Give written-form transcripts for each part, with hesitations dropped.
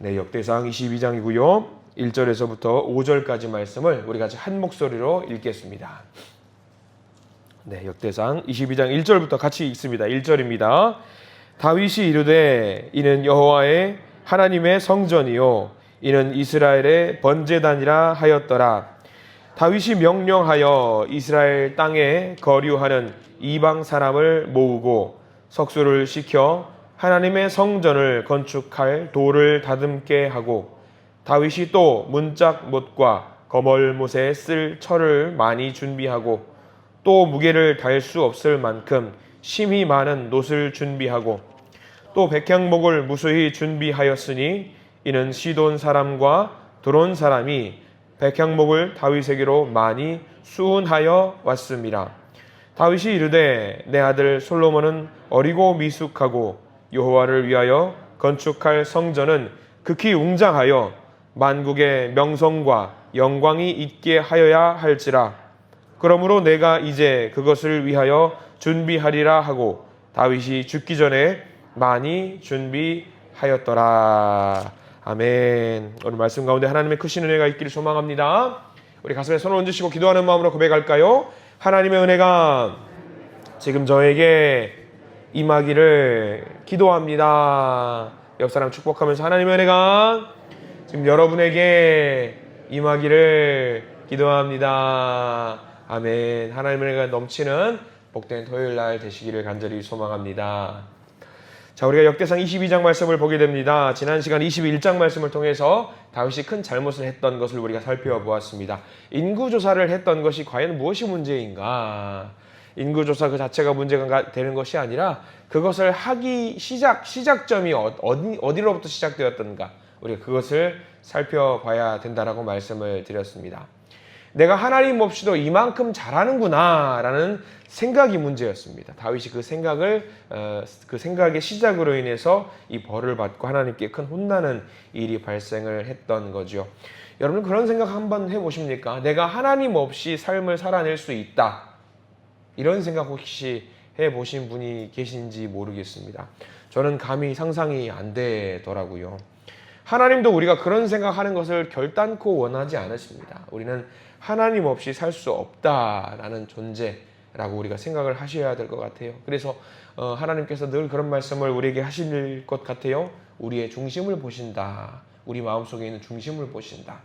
네, 역대상 22장이고요. 1절에서부터 5절까지 말씀을 우리 같이 한 목소리로 읽겠습니다. 네, 역대상 22장 1절부터 같이 읽습니다. 1절입니다. 다윗이 이르되 이는 여호와의 하나님의 성전이요 이는 이스라엘의 번제단이라 하였더라. 다윗이 명령하여 이스라엘 땅에 거류하는 이방 사람을 모으고 석수를 시켜 하나님의 성전을 건축할 돌을 다듬게 하고 다윗이 또 문짝못과 거멀못에 쓸 철을 많이 준비하고 또 무게를 달 수 없을 만큼 심히 많은 놋을 준비하고 또 백향목을 무수히 준비하였으니 이는 시돈 사람과 드론 사람이 백향목을 다윗에게로 많이 수운하여 왔습니다. 다윗이 이르되 내 아들 솔로몬은 어리고 미숙하고 여호와를 위하여 건축할 성전은 극히 웅장하여 만국의 명성과 영광이 있게 하여야 할지라. 그러므로 내가 이제 그것을 위하여 준비하리라 하고 다윗이 죽기 전에 많이 준비하였더라. 아멘. 오늘 말씀 가운데 하나님의 크신 은혜가 있기를 소망합니다. 우리 가슴에 손을 얹으시고 기도하는 마음으로 고백할까요? 하나님의 은혜가 지금 저에게 임하기를 기도합니다. 옆 사람 축복하면서 하나님의 은혜가 지금 여러분에게 임하기를 기도합니다. 아멘. 하나님의 은혜가 넘치는 복된 토요일 날 되시기를 간절히 소망합니다. 자, 우리가 역대상 22장 말씀을 보게 됩니다. 지난 시간 21장 말씀을 통해서 다윗이 큰 잘못을 했던 것을 우리가 살펴보았습니다. 인구조사를 했던 것이 과연 무엇이 문제인가? 인구조사 그 자체가 문제가 되는 것이 아니라 그것을 하기 시작점이 어디로부터 시작되었던가 우리가 그것을 살펴봐야 된다라고 말씀을 드렸습니다. 내가 하나님 없이도 이만큼 잘하는구나 라는 생각이 문제였습니다. 다윗이 그 생각의 시작으로 인해서 이 벌을 받고 하나님께 큰 혼나는 일이 발생을 했던 거죠. 여러분 그런 생각 한번 해보십니까? 내가 하나님 없이 삶을 살아낼 수 있다. 이런 생각 혹시 해보신 분이 계신지 모르겠습니다. 저는 감히 상상이 안 되더라고요. 하나님도 우리가 그런 생각하는 것을 결단코 원하지 않으십니다. 우리는 하나님 없이 살 수 없다라는 존재라고 우리가 생각을 하셔야 될 것 같아요. 그래서 하나님께서 늘 그런 말씀을 우리에게 하실 것 같아요. 우리의 중심을 보신다. 우리 마음속에 있는 중심을 보신다.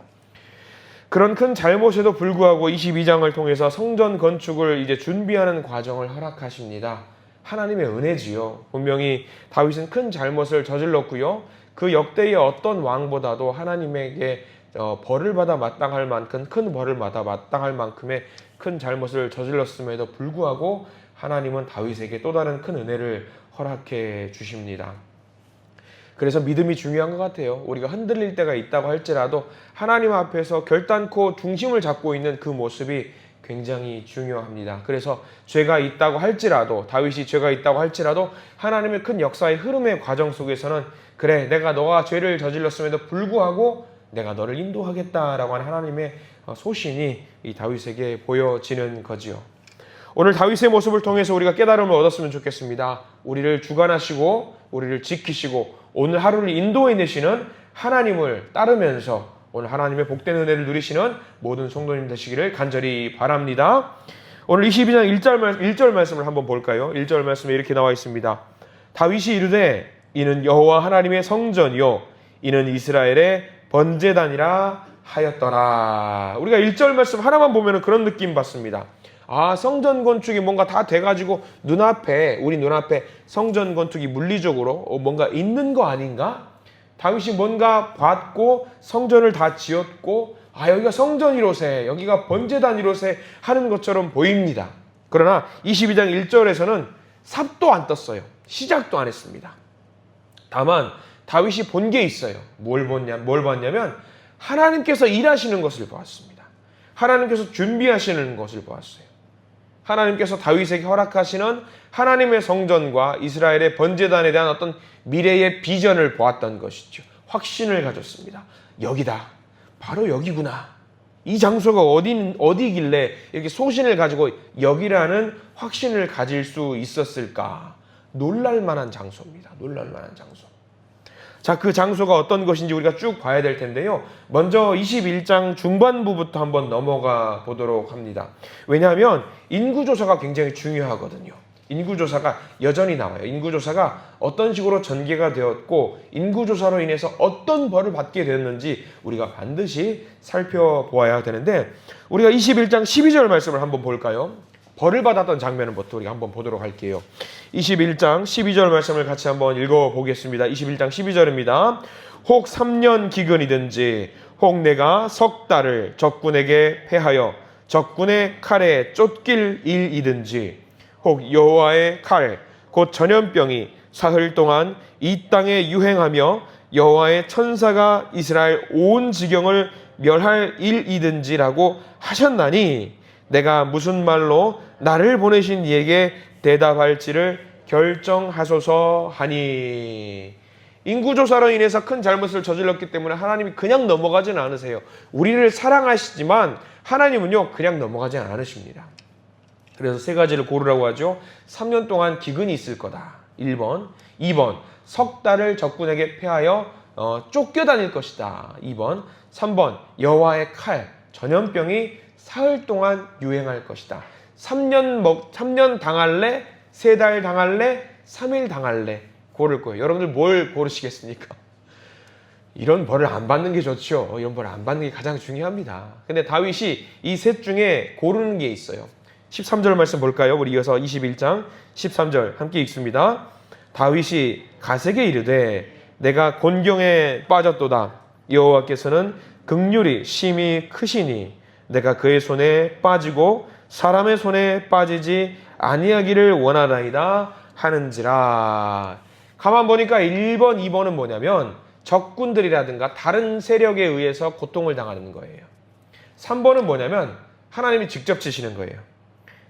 그런 큰 잘못에도 불구하고 22장을 통해서 성전 건축을 이제 준비하는 과정을 허락하십니다. 하나님의 은혜지요. 분명히 다윗은 큰 잘못을 저질렀고요. 그 역대의 어떤 왕보다도 하나님에게 벌을 받아 마땅할 만큼 큰 벌을 받아 마땅할 만큼의 큰 잘못을 저질렀음에도 불구하고 하나님은 다윗에게 또 다른 큰 은혜를 허락해 주십니다. 그래서 믿음이 중요한 것 같아요. 우리가 흔들릴 때가 있다고 할지라도 하나님 앞에서 결단코 중심을 잡고 있는 그 모습이 굉장히 중요합니다. 그래서 죄가 있다고 할지라도 다윗이 죄가 있다고 할지라도 하나님의 큰 역사의 흐름의 과정 속에서는 그래 너가 죄를 저질렀음에도 불구하고 내가 너를 인도하겠다라고 하는 하나님의 소신이 이 다윗에게 보여지는 거지요. 오늘 다윗의 모습을 통해서 우리가 깨달음을 얻었으면 좋겠습니다. 우리를 주관하시고 우리를 지키시고 오늘 하루를 인도해내시는 하나님을 따르면서 오늘 하나님의 복된 은혜를 누리시는 모든 성도님 되시기를 간절히 바랍니다. 오늘 22장 1절 말씀을 한번 볼까요? 1절 말씀에 이렇게 나와 있습니다. 다윗이 이르되 이는 여호와 하나님의 성전이요 이는 이스라엘의 번제단이라 하였더라. 우리가 1절 말씀 하나만 보면 그런 느낌 받습니다. 성전 건축이 뭔가 다 돼가지고 우리 눈앞에 성전 건축이 물리적으로 뭔가 있는 거 아닌가? 다윗이 뭔가 봤고 성전을 다 지었고 여기가 성전이로세 여기가 번제단이로세 하는 것처럼 보입니다. 그러나 22장 1절에서는 삽도 안 떴어요. 시작도 안 했습니다. 다만 다윗이 본 게 있어요. 뭘 봤냐면 하나님께서 일하시는 것을 보았습니다. 하나님께서 준비하시는 것을 보았어요. 하나님께서 다윗에게 허락하시는 하나님의 성전과 이스라엘의 번제단에 대한 어떤 미래의 비전을 보았던 것이죠. 확신을 가졌습니다. 여기다. 바로 여기구나. 이 장소가 어디길래 이렇게 소신을 가지고 여기라는 확신을 가질 수 있었을까? 놀랄만한 장소입니다. 놀랄만한 장소. 자, 그 장소가 어떤 것인지 우리가 쭉 봐야 될 텐데요. 먼저 21장 중반부부터 한번 넘어가 보도록 합니다. 왜냐하면 인구조사가 굉장히 중요하거든요. 인구조사가 여전히 나와요. 인구조사가 어떤 식으로 전개가 되었고 인구조사로 인해서 어떤 벌을 받게 되었는지 우리가 반드시 살펴보아야 되는데, 우리가 21장 12절 말씀을 한번 볼까요? 벌을 받았던 장면부터 우리가 한번 보도록 할게요. 21장 12절 말씀을 같이 한번 읽어보겠습니다. 21장 12절입니다. 혹 3년 기근이든지 혹 내가 석 달을 적군에게 패하여 적군의 칼에 쫓길 일이든지 혹 여호와의 칼 곧 전염병이 사흘 동안 이 땅에 유행하며 여호와의 천사가 이스라엘 온 지경을 멸할 일이든지라고 하셨나니 내가 무슨 말로 나를 보내신 이에게 대답할지를 결정하소서 하니. 인구조사로 인해서 큰 잘못을 저질렀기 때문에 하나님이 그냥 넘어가지는 않으세요. 우리를 사랑하시지만 하나님은요 그냥 넘어가지 않으십니다. 그래서 세 가지를 고르라고 하죠. 3년 동안 기근이 있을 거다. 1번. 2번. 석 달을 적군에게 패하여 쫓겨다닐 것이다. 2번. 3번. 여호와의 칼, 전염병이 사흘 동안 유행할 것이다. 3년 당할래? 3달 당할래? 3일 당할래? 고를 거예요. 여러분들 뭘 고르시겠습니까? 이런 벌을 안 받는 게 좋죠. 이런 벌을 안 받는 게 가장 중요합니다. 근데 다윗이 이 셋 중에 고르는 게 있어요. 13절 말씀 볼까요? 우리 이어서 21장 13절 함께 읽습니다. 다윗이 가세게 이르되 내가 곤경에 빠졌도다. 여호와께서는 긍휼이 심히 크시니 내가 그의 손에 빠지고 사람의 손에 빠지지 아니하기를 원하나이다 하는지라. 가만 보니까 1번, 2번은 뭐냐면 적군들이라든가 다른 세력에 의해서 고통을 당하는 거예요. 3번은 뭐냐면 하나님이 직접 치시는 거예요.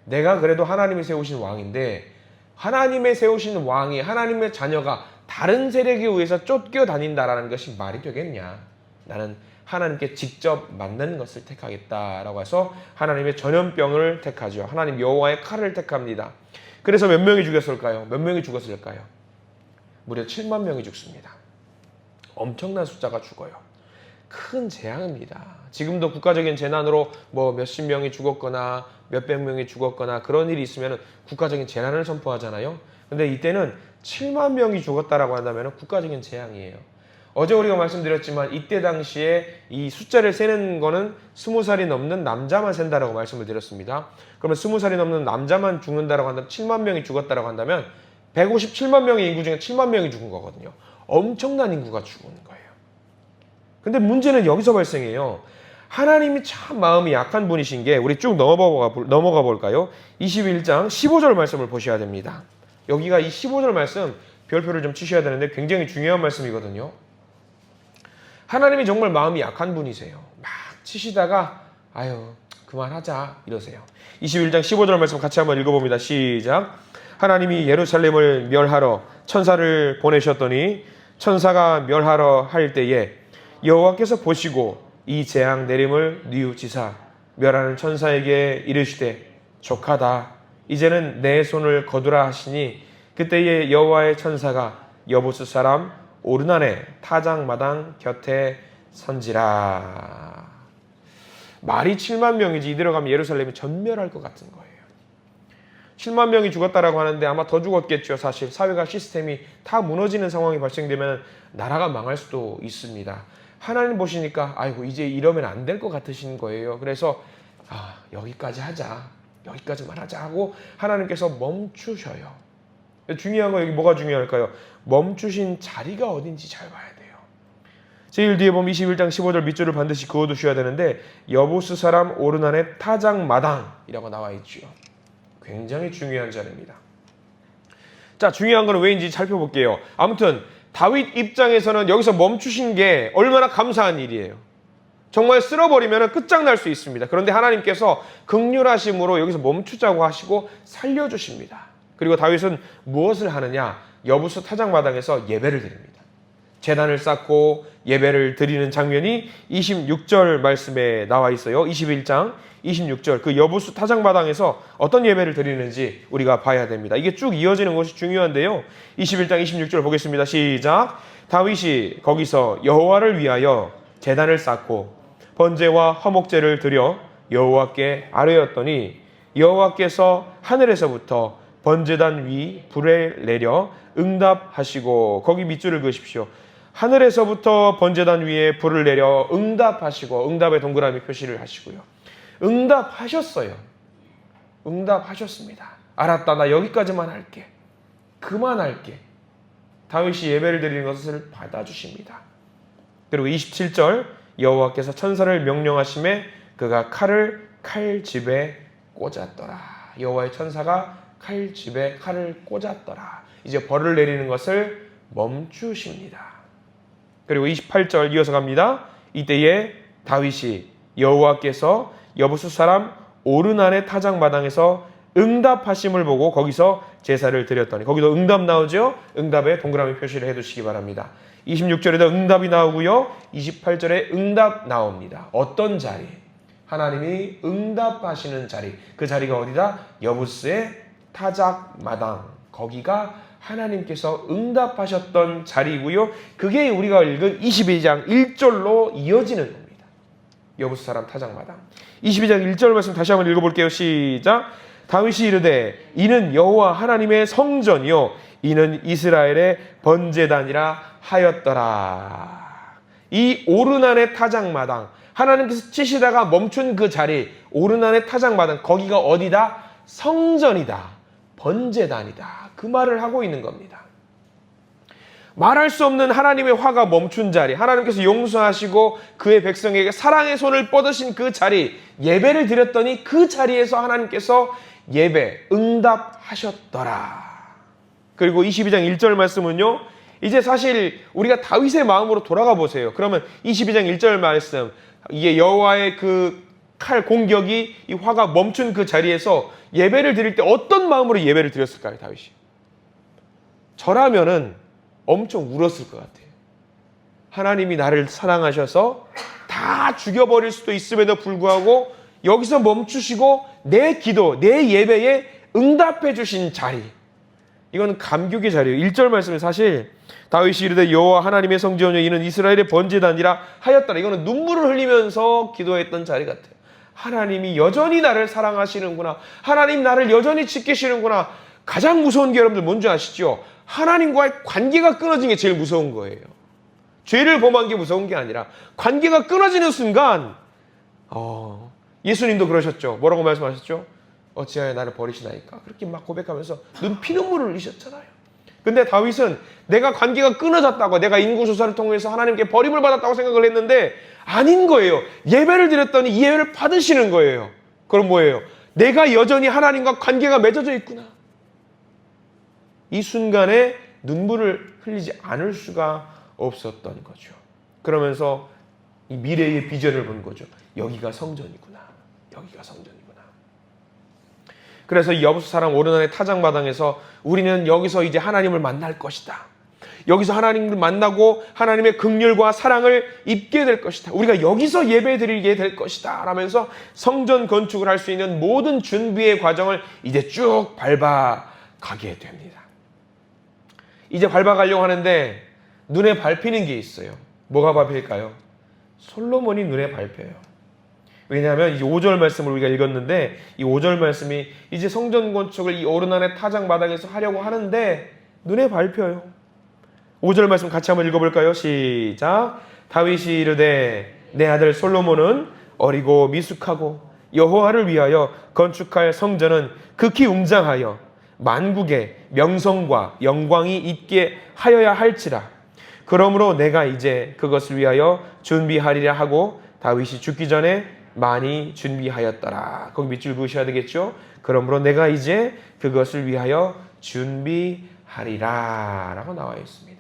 내가 그래도 하나님이 세우신 왕인데 하나님의 세우신 왕이, 하나님의 자녀가 다른 세력에 의해서 쫓겨다닌다라는 것이 말이 되겠냐. 나는 하나님께 직접 맞는 것을 택하겠다라고 해서 하나님의 전염병을 택하죠. 하나님 여호와의 칼을 택합니다. 그래서 몇 명이 죽였을까요? 몇 명이 죽었을까요? 무려 7만 명이 죽습니다. 엄청난 숫자가 죽어요. 큰 재앙입니다. 지금도 국가적인 재난으로 뭐 몇십 명이 죽었거나 몇백 명이 죽었거나 그런 일이 있으면 국가적인 재난을 선포하잖아요. 근데 이때는 7만 명이 죽었다라고 한다면 국가적인 재앙이에요. 어제 우리가 말씀드렸지만 이때 당시에 이 숫자를 세는 거는 20살이 넘는 남자만 센다라고 말씀을 드렸습니다. 그러면 20살이 넘는 남자만 죽는다라고 한다면 7만 명이 죽었다라고 한다면 157만 명의 인구 중에 7만 명이 죽은 거거든요. 엄청난 인구가 죽은 거예요. 근데 문제는 여기서 발생해요. 하나님이 참 마음이 약한 분이신 게, 우리 쭉 넘어가 볼까요? 21장 15절 말씀을 보셔야 됩니다. 여기가 이 15절 말씀 별표를 좀 치셔야 되는데 굉장히 중요한 말씀이거든요. 하나님이 정말 마음이 약한 분이세요. 막 치시다가 아유 그만하자 이러세요. 21장 15절 말씀 같이 한번 읽어봅니다. 시작. 하나님이 예루살렘을 멸하러 천사를 보내셨더니 천사가 멸하러 할 때에 여호와께서 보시고 이 재앙 내림을 뉘우치사 멸하는 천사에게 이르시되 족하다. 이제는 내 손을 거두라 하시니 그때에 여호와의 천사가 여부스 사람 오르난의 타작마당 곁에 선지라. 말이 7만 명이지 이대로 가면 예루살렘이 전멸할 것 같은 거예요. 7만 명이 죽었다라고 하는데 아마 더 죽었겠죠. 사실 사회가 시스템이 다 무너지는 상황이 발생되면 나라가 망할 수도 있습니다. 하나님 보시니까 아이고 이제 이러면 안 될 것 같으신 거예요. 그래서 여기까지 하자, 여기까지만 하자 하고 하나님께서 멈추셔요. 중요한 거 여기 뭐가 중요할까요? 멈추신 자리가 어딘지 잘 봐야 돼요. 제일 뒤에 보면 21장 15절 밑줄을 반드시 그어두셔야 되는데 여부스 사람 오르난의 타작마당이라고 나와 있죠. 굉장히 중요한 자리입니다. 자, 중요한 건 왜인지 살펴볼게요. 아무튼 다윗 입장에서는 여기서 멈추신 게 얼마나 감사한 일이에요. 정말 쓸어버리면 끝장날 수 있습니다. 그런데 하나님께서 긍휼하심으로 여기서 멈추자고 하시고 살려주십니다. 그리고 다윗은 무엇을 하느냐? 여부스 타작마당에서 예배를 드립니다. 제단을 쌓고 예배를 드리는 장면이 26절 말씀에 나와 있어요. 21장 26절 그 여부수 타작마당에서 어떤 예배를 드리는지 우리가 봐야 됩니다. 이게 쭉 이어지는 것이 중요한데요. 21장 26절 보겠습니다. 시작. 다윗이 거기서 여호와를 위하여 제단을 쌓고 번제와 화목제를 드려 여호와께 아뢰었더니 여호와께서 하늘에서부터 번제단 위 불을 내려 응답하시고, 거기 밑줄을 그으십시오. 하늘에서부터 번제단 위에 불을 내려 응답하시고, 응답의 동그라미 표시를 하시고요. 응답하셨어요. 응답하셨습니다. 알았다, 나 여기까지만 할게. 그만할게. 다윗이 예배를 드리는 것을 받아주십니다. 그리고 27절 여호와께서 천사를 명령하심에 그가 칼을 칼집에 꽂았더라. 여호와의 천사가 칼집에 칼을 꽂았더라. 이제 벌을 내리는 것을 멈추십니다. 그리고 28절 이어서 갑니다. 이때에 다윗이 여호와께서 여부수 사람 오르난의 타작마당에서 응답하심을 보고 거기서 제사를 드렸더니, 거기도 응답 나오죠? 응답에 동그라미 표시를 해두시기 바랍니다. 26절에도 응답이 나오고요. 28절에 응답 나옵니다. 어떤 자리? 하나님이 응답하시는 자리. 그 자리가 어디다? 여부스의 타작마당. 거기가 하나님께서 응답하셨던 자리이고요. 그게 우리가 읽은 22장 1절로 이어지는 겁니다. 여부스 사람 타작마당. 22장 1절 말씀 다시 한번 읽어볼게요. 시작. 다윗이 이르되 이는 여호와 하나님의 성전이요 이는 이스라엘의 번제단이라 하였더라. 이 오르난의 타작마당, 하나님께서 치시다가 멈춘 그 자리, 오르난의 타작마당, 거기가 어디다? 성전이다, 번제단이다. 그 말을 하고 있는 겁니다. 말할 수 없는 하나님의 화가 멈춘 자리, 하나님께서 용서하시고 그의 백성에게 사랑의 손을 뻗으신 그 자리, 예배를 드렸더니 그 자리에서 하나님께서 예배 응답하셨더라. 그리고 22장 1절 말씀은요, 이제 사실 우리가 다윗의 마음으로 돌아가 보세요. 그러면 22장 1절 말씀, 이게 여호와의 그 칼 공격이, 이 화가 멈춘 그 자리에서 예배를 드릴 때 어떤 마음으로 예배를 드렸을까요, 다윗이? 저라면은 엄청 울었을 것 같아요. 하나님이 나를 사랑하셔서 다 죽여버릴 수도 있음에도 불구하고 여기서 멈추시고 내 기도, 내 예배에 응답해 주신 자리, 이건 감격의 자리예요. 1절 말씀은 사실 다윗이 이르되 여호와 하나님의 성전이요 이는 이스라엘의 번제단이라 하였더라. 이거는 눈물을 흘리면서 기도했던 자리 같아요. 하나님이 여전히 나를 사랑하시는구나. 하나님 나를 여전히 지키시는구나. 가장 무서운 게 여러분들 뭔지 아시죠? 하나님과의 관계가 끊어진 게 제일 무서운 거예요. 죄를 범한 게 무서운 게 아니라 관계가 끊어지는 순간, 예수님도 그러셨죠. 뭐라고 말씀하셨죠? 어찌하여 나를 버리시나이까. 그렇게 막 고백하면서 눈 피눈물을 흘리셨잖아요. 근데 다윗은 내가 관계가 끊어졌다고, 내가 인구조사를 통해서 하나님께 버림을 받았다고 생각을 했는데 아닌 거예요. 예배를 드렸더니 이 예배를 받으시는 거예요. 그럼 뭐예요? 내가 여전히 하나님과 관계가 맺어져 있구나. 이 순간에 눈물을 흘리지 않을 수가 없었던 거죠. 그러면서 이 미래의 비전을 본 거죠. 여기가 성전이구나. 여기가 성전이구나. 그래서 여부수 사람 오르난의 타작마당에서 우리는 여기서 이제 하나님을 만날 것이다. 여기서 하나님을 만나고 하나님의 긍휼과 사랑을 입게 될 것이다. 우리가 여기서 예배드리게 될 것이다. 라면서 성전 건축을 할 수 있는 모든 준비의 과정을 이제 쭉 밟아가게 됩니다. 이제 밟아가려고 하는데 눈에 밟히는 게 있어요. 뭐가 밟힐까요? 솔로몬이 눈에 밟혀요. 왜냐하면 이 5절 말씀을 우리가 읽었는데 이 5절 말씀이 이제 성전 건축을 이 오르난의 타작마당에서 하려고 하는데 눈에 밟혀요. 5절 말씀 같이 한번 읽어볼까요? 시작. 다윗이 이르되 내 아들 솔로몬은 어리고 미숙하고 여호와를 위하여 건축할 성전은 극히 웅장하여 만국의 명성과 영광이 있게 하여야 할지라. 그러므로 내가 이제 그것을 위하여 준비하리라 하고 다윗이 죽기 전에 많이 준비하였더라. 거기 밑줄 그으셔야 되겠죠? 그러므로 내가 이제 그것을 위하여 준비하리라 라고 나와 있습니다.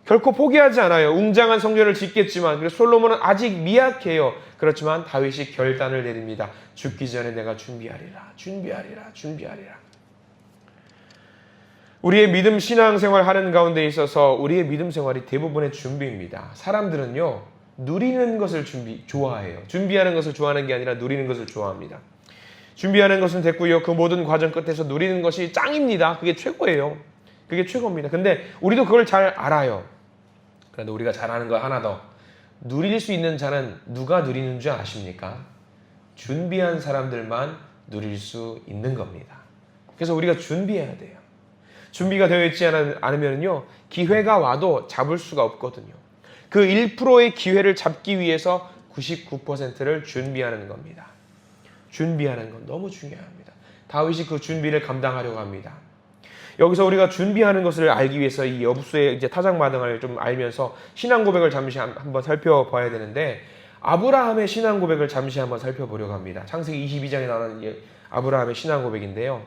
결코 포기하지 않아요. 웅장한 성전을 짓겠지만, 그래서 솔로몬은 아직 미약해요. 그렇지만 다윗이 결단을 내립니다. 죽기 전에 내가 준비하리라, 준비하리라, 준비하리라. 우리의 믿음 신앙생활 하는 가운데 있어서 우리의 믿음 생활이 대부분의 준비입니다. 사람들은요, 누리는 것을 좋아해요. 준비하는 것을 좋아하는 게 아니라 누리는 것을 좋아합니다. 준비하는 것은 됐고요. 그 모든 과정 끝에서 누리는 것이 짱입니다. 그게 최고예요. 그게 최고입니다. 근데 우리도 그걸 잘 알아요. 그런데 우리가 잘 아는 거 하나 더. 누릴 수 있는 자는 누가 누리는 줄 아십니까? 준비한 사람들만 누릴 수 있는 겁니다. 그래서 우리가 준비해야 돼요. 준비가 되어 있지 않으면요, 기회가 와도 잡을 수가 없거든요. 그 1%의 기회를 잡기 위해서 99%를 준비하는 겁니다. 준비하는 건 너무 중요합니다. 다윗이 그 준비를 감당하려고 합니다. 여기서 우리가 준비하는 것을 알기 위해서 이 여부수의 이제 타작마당을 좀 알면서 신앙 고백을 잠시 한번 살펴봐야 되는데, 아브라함의 신앙 고백을 잠시 한번 살펴보려고 합니다. 창세기 22장에 나오는 아브라함의 신앙 고백인데요.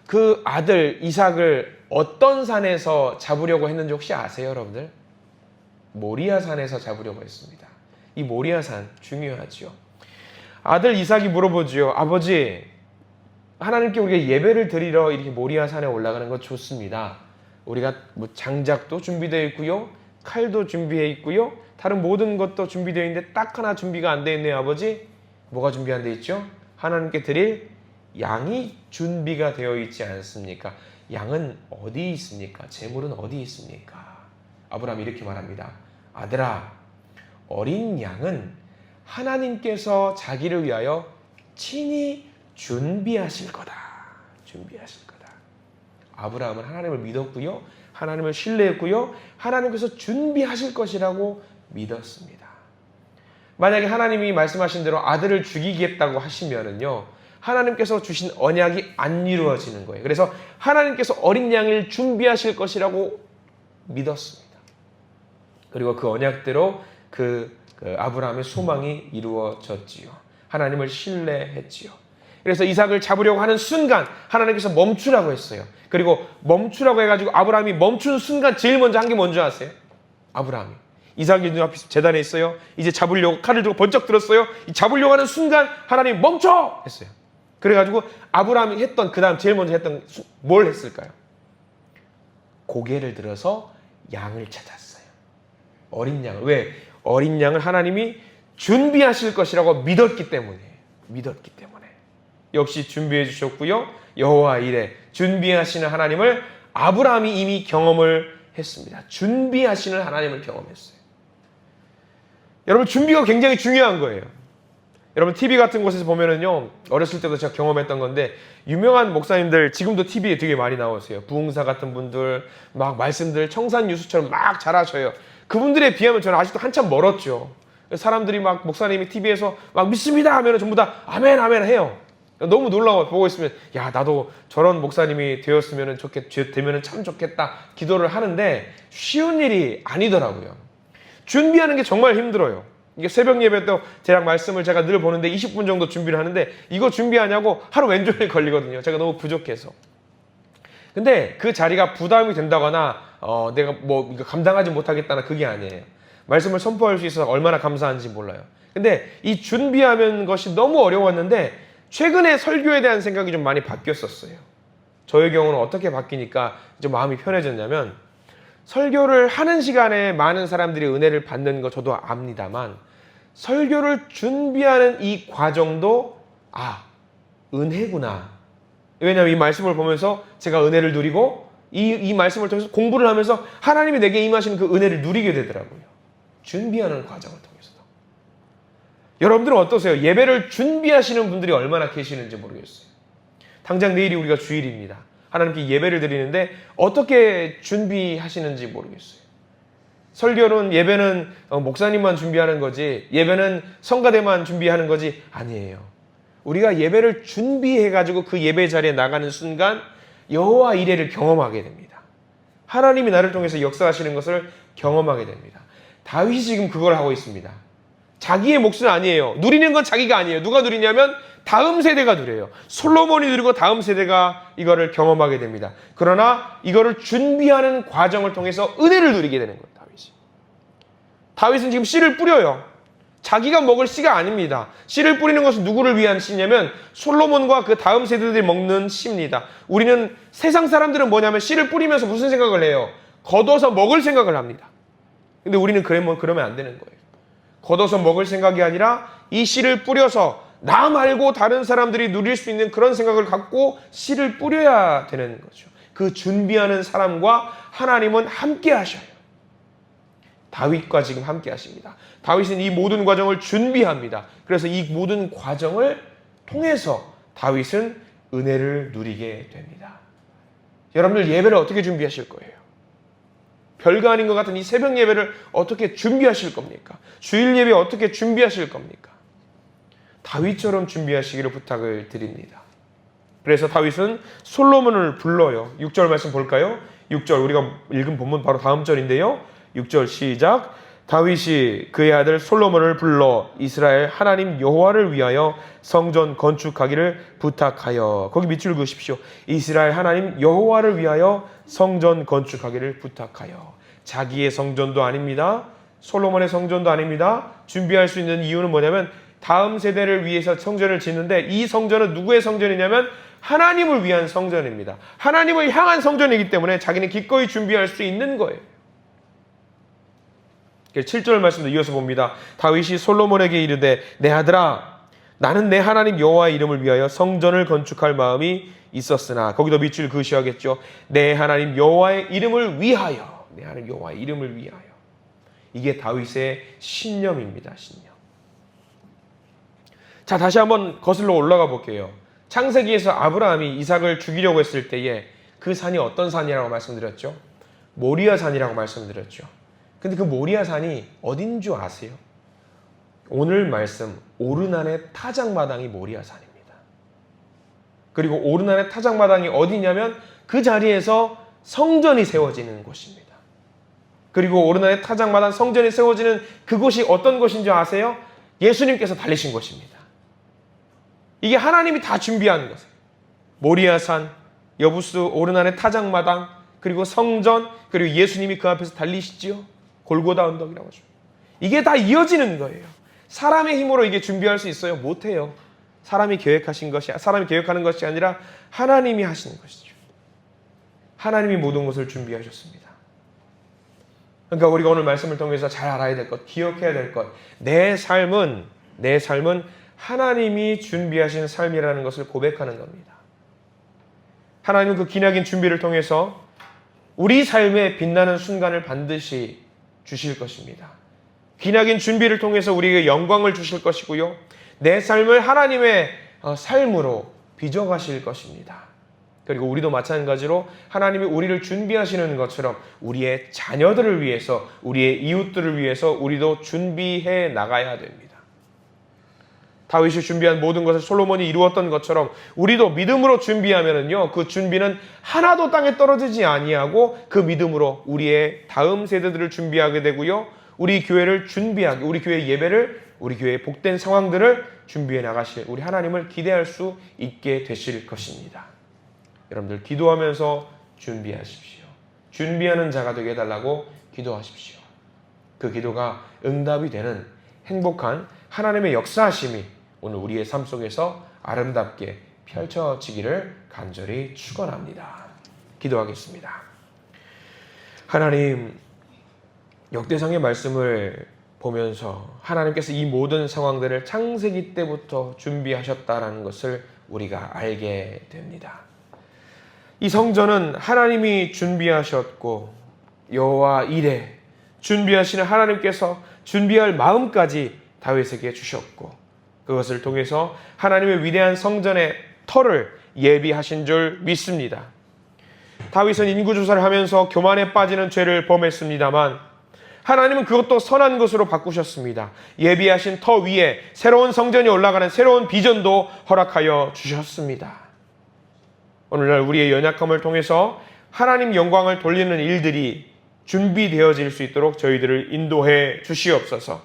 그 아들 이삭을 어떤 산에서 잡으려고 했는지 혹시 아세요, 여러분들? 모리아 산에서 잡으려고 했습니다. 이 모리아 산 중요하죠. 아들 이삭이 물어보지요. 아버지, 하나님께 우리가 예배를 드리러 이렇게 모리아 산에 올라가는 건 좋습니다. 우리가 뭐 장작도 준비되어 있고요, 칼도 준비해 있고요, 다른 모든 것도 준비되어 있는데 딱 하나 준비가 안 되어 있네요, 아버지. 뭐가 준비 안 되어 있죠? 하나님께 드릴 양이 준비가 되어 있지 않습니까? 양은 어디 있습니까? 재물은 어디 있습니까? 아브라함이 이렇게 말합니다. 아들아, 어린 양은 하나님께서 자기를 위하여 친히 준비하실 거다. 준비하실 거다. 아브라함은 하나님을 믿었고요, 하나님을 신뢰했고요, 하나님께서 준비하실 것이라고 믿었습니다. 만약에 하나님이 말씀하신 대로 아들을 죽이겠다고 하시면은요, 하나님께서 주신 언약이 안 이루어지는 거예요. 그래서 하나님께서 어린 양을 준비하실 것이라고 믿었습니다. 그리고 그 언약대로 그 아브라함의 소망이 이루어졌지요. 하나님을 신뢰했지요. 그래서 이삭을 잡으려고 하는 순간 하나님께서 멈추라고 했어요. 그리고 멈추라고 해가지고 아브라함이 멈춘 순간 제일 먼저 한 게 뭔지 아세요? 아브라함이 이삭이 눈앞에 재단에 있어요. 이제 잡으려고 칼을 들고 번쩍 들었어요. 잡으려고 하는 순간 하나님이 멈춰! 했어요. 그래가지고 아브라함이 했던, 그 다음 제일 먼저 했던 뭘 했을까요? 고개를 들어서 양을 찾았어요. 어린 양을. 왜? 어린 양을 하나님이 준비하실 것이라고 믿었기 때문에. 믿었기 때문에. 역시 준비해 주셨고요. 여호와 이레, 준비하시는 하나님을 아브라함이 이미 경험을 했습니다. 준비하시는 하나님을 경험했어요. 여러분, 준비가 굉장히 중요한 거예요. 여러분, TV 같은 곳에서 보면은요, 어렸을 때도 제가 경험했던 건데, 유명한 목사님들 지금도 TV에 되게 많이 나오세요. 부흥사 같은 분들, 막 말씀들 청산유수처럼 막 잘하셔요. 그분들에 비하면 저는 아직도 한참 멀었죠. 사람들이 막 목사님이 TV에서 막 믿습니다 하면 전부 다 아멘 아멘 해요. 너무 놀라워. 보고 있으면 야, 나도 저런 목사님이 되었으면 되면 참 좋겠다 기도를 하는데 쉬운 일이 아니더라고요. 준비하는 게 정말 힘들어요. 이게 새벽 예배 때 대략 말씀을 제가 늘 보는데 20분 정도 준비를 하는데, 이거 준비하냐고 하루 왼종일 걸리거든요. 제가 너무 부족해서. 근데 그 자리가 부담이 된다거나 내가 뭐 이거 감당하지 못하겠다나 그게 아니에요. 말씀을 선포할 수 있어서 얼마나 감사한지 몰라요. 근데 이 준비하는 것이 너무 어려웠는데 최근에 설교에 대한 생각이 좀 많이 바뀌었었어요. 저의 경우는 어떻게 바뀌니까 좀 마음이 편해졌냐면, 설교를 하는 시간에 많은 사람들이 은혜를 받는 거 저도 압니다만, 설교를 준비하는 이 과정도 은혜구나. 왜냐하면 이 말씀을 보면서 제가 은혜를 누리고 이 말씀을 통해서 공부를 하면서 하나님이 내게 임하시는 그 은혜를 누리게 되더라고요. 준비하는 과정을 통해서도. 여러분들은 어떠세요? 예배를 준비하시는 분들이 얼마나 계시는지 모르겠어요. 당장 내일이 우리가 주일입니다. 하나님께 예배를 드리는데 어떻게 준비하시는지 모르겠어요. 설교는, 예배는 목사님만 준비하는 거지, 예배는 성가대만 준비하는 거지 아니에요. 우리가 예배를 준비해가지고 그 예배 자리에 나가는 순간 여호와 이레를 경험하게 됩니다. 하나님이 나를 통해서 역사하시는 것을 경험하게 됩니다. 다윗이 지금 그걸 하고 있습니다. 자기의 몫은 아니에요. 누리는 건 자기가 아니에요. 누가 누리냐면 다음 세대가 누려요. 솔로몬이 누리고 다음 세대가 이거를 경험하게 됩니다. 그러나 이거를 준비하는 과정을 통해서 은혜를 누리게 되는 거예요. 다윗은 지금 씨를 뿌려요. 자기가 먹을 씨가 아닙니다. 씨를 뿌리는 것은 누구를 위한 씨냐면 솔로몬과 그 다음 세대들이 먹는 씨입니다. 우리는 세상 사람들은 뭐냐면 씨를 뿌리면서 무슨 생각을 해요? 걷어서 먹을 생각을 합니다. 근데 우리는 그러면 안 되는 거예요. 걷어서 먹을 생각이 아니라 이 씨를 뿌려서 나 말고 다른 사람들이 누릴 수 있는 그런 생각을 갖고 씨를 뿌려야 되는 거죠. 그 준비하는 사람과 하나님은 함께 하셔요. 다윗과 지금 함께 하십니다. 다윗은 이 모든 과정을 준비합니다. 그래서 이 모든 과정을 통해서 다윗은 은혜를 누리게 됩니다. 여러분들 예배를 어떻게 준비하실 거예요? 별거 아닌 것 같은 이 새벽 예배를 어떻게 준비하실 겁니까? 주일 예배 어떻게 준비하실 겁니까? 다윗처럼 준비하시기를 부탁을 드립니다. 그래서 다윗은 솔로몬을 불러요. 6절 말씀 볼까요? 6절 우리가 읽은 본문 바로 다음 절인데요. 6절 시작. 다윗이 그의 아들 솔로몬을 불러 이스라엘 하나님 여호와를 위하여 성전 건축하기를 부탁하여. 거기 밑줄 그으십시오. 이스라엘 하나님 여호와를 위하여 성전 건축하기를 부탁하여. 자기의 성전도 아닙니다. 솔로몬의 성전도 아닙니다. 준비할 수 있는 이유는 뭐냐면 다음 세대를 위해서 성전을 짓는데 이 성전은 누구의 성전이냐면 하나님을 위한 성전입니다. 하나님을 향한 성전이기 때문에 자기는 기꺼이 준비할 수 있는 거예요. 7절 말씀도 이어서 봅니다. 다윗이 솔로몬에게 이르되 내 아들아 나는 내 하나님 여호와의 이름을 위하여 성전을 건축할 마음이 있었으나 거기도 밑줄 그으셔야겠죠. 내 하나님 여호와의 이름을 위하여. 내 하나님 여호와의 이름을 위하여. 이게 다윗의 신념입니다. 신념. 자, 다시 한번 거슬러 올라가 볼게요. 창세기에서 아브라함이 이삭을 죽이려고 했을 때에 그 산이 어떤 산이라고 말씀드렸죠? 모리아 산이라고 말씀드렸죠. 근데 그 모리아 산이 어딘 줄 아세요? 오늘 말씀 오르난의 타작마당이 모리아 산입니다. 그리고 오르난의 타작마당이 어디냐면 그 자리에서 성전이 세워지는 곳입니다. 그리고 오르난의 타작마당 성전이 세워지는 그곳이 어떤 곳인 줄 아세요? 예수님께서 달리신 곳입니다. 이게 하나님이 다 준비한 것이에요. 모리아산, 여부스 오르난의 타작마당, 그리고 성전, 그리고 예수님이 그 앞에서 달리시지요. 골고다 언덕이라고 하죠. 이게 다 이어지는 거예요. 사람의 힘으로 이게 준비할 수 있어요? 못해요. 사람이 계획하신 것이, 사람이 계획하는 것이 아니라 하나님이 하시는 것이죠. 하나님이 모든 것을 준비하셨습니다. 그러니까 우리가 오늘 말씀을 통해서 잘 알아야 될 것, 기억해야 될 것, 내 삶은 하나님이 준비하신 삶이라는 것을 고백하는 겁니다. 하나님은 그 기나긴 준비를 통해서 우리 삶에 빛나는 순간을 반드시 주실 것입니다. 기나긴 준비를 통해서 우리에게 영광을 주실 것이고요. 내 삶을 하나님의 삶으로 빚어가실 것입니다. 그리고 우리도 마찬가지로 하나님이 우리를 준비하시는 것처럼 우리의 자녀들을 위해서, 우리의 이웃들을 위해서 우리도 준비해 나가야 됩니다. 다윗이 준비한 모든 것을 솔로몬이 이루었던 것처럼 우리도 믿음으로 준비하면은요, 그 준비는 하나도 땅에 떨어지지 아니하고 그 믿음으로 우리의 다음 세대들을 준비하게 되고요, 우리 교회를 준비하게, 우리 교회 예배를, 우리 교회의 복된 상황들을 준비해 나가실 우리 하나님을 기대할 수 있게 되실 것입니다. 여러분들 기도하면서 준비하십시오. 준비하는 자가 되게 해달라고 기도하십시오. 그 기도가 응답이 되는 행복한 하나님의 역사하심이 오늘 우리의 삶 속에서 아름답게 펼쳐지기를 간절히 축원합니다. 기도하겠습니다. 하나님, 역대상의 말씀을 보면서 하나님께서 이 모든 상황들을 창세기 때부터 준비하셨다라는 것을 우리가 알게 됩니다. 이 성전은 하나님이 준비하셨고 여호와 이레 준비하시는 하나님께서 준비할 마음까지 다윗에게 주셨고 그것을 통해서 하나님의 위대한 성전의 터를 예비하신 줄 믿습니다. 다윗은 인구조사를 하면서 교만에 빠지는 죄를 범했습니다만 하나님은 그것도 선한 것으로 바꾸셨습니다. 예비하신 터 위에 새로운 성전이 올라가는 새로운 비전도 허락하여 주셨습니다. 오늘날 우리의 연약함을 통해서 하나님 영광을 돌리는 일들이 준비되어질 수 있도록 저희들을 인도해 주시옵소서.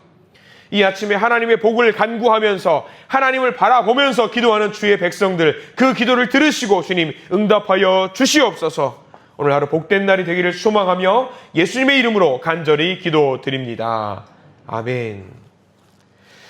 이 아침에 하나님의 복을 간구하면서 하나님을 바라보면서 기도하는 주의 백성들, 그 기도를 들으시고 주님 응답하여 주시옵소서. 오늘 하루 복된 날이 되기를 소망하며 예수님의 이름으로 간절히 기도드립니다. 아멘.